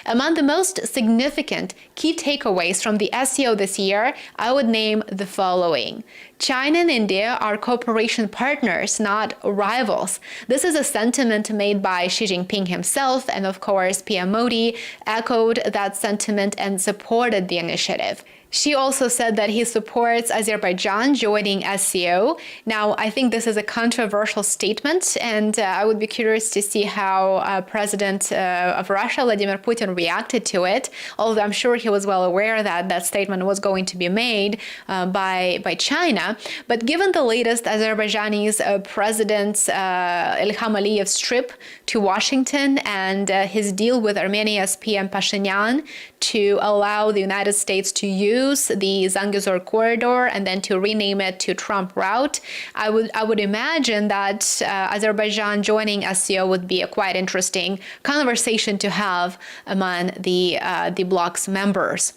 Among the most significant key takeaways from the SCO this year, I would name the following. China and India are cooperation partners, not rivals. This is a sentiment made by Xi Jinping himself, and of course, PM Modi echoed that sentiment and supported the initiative. Xi also said that he supports Azerbaijan joining SCO. Now, I think this is a controversial statement, and I would be curious to see how President of Russia, Vladimir Putin, reacted to it, although I'm sure he was well aware that that statement was going to be made by China. But given the latest Azerbaijani President Ilham Aliyev's trip to Washington and his deal with Armenia's PM Pashinyan to allow the United States to use the Zangezur corridor and then to rename it to Trump route, I would imagine that Azerbaijan joining SCO would be a quite interesting conversation to have among the bloc's members.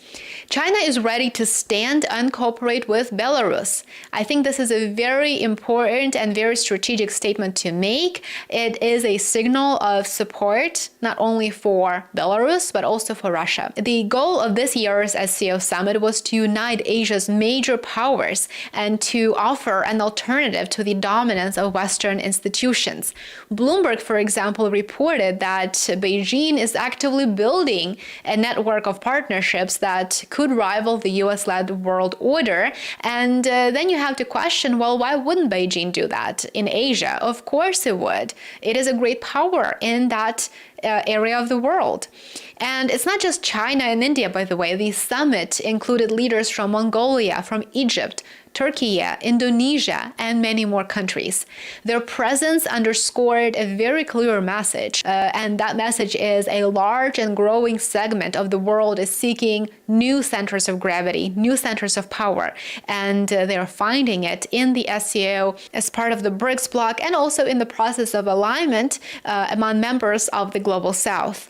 China is ready to stand and cooperate with Belarus. I think this is a very important and very strategic statement to make. It is a signal of support not only for Belarus but also for Russia. The goal of this year's SCO summit was to unite Asia's major powers and to offer an alternative to the dominance of Western institutions. Bloomberg, for example, reported that Beijing is actively building a network of partnerships that could rival the US-led world order. And then you have to question, well, why wouldn't Beijing do that in Asia? Of course it would. It is a great power in that area of the world. And it's not just China and India, by the way. The summit included leaders from Mongolia, from Egypt, Turkey, Indonesia, and many more countries. Their presence underscored a very clear message, and that message is a large and growing segment of the world is seeking new centers of gravity, new centers of power, and they're finding it in the SCO as part of the BRICS bloc and also in the process of alignment among members of the Global South.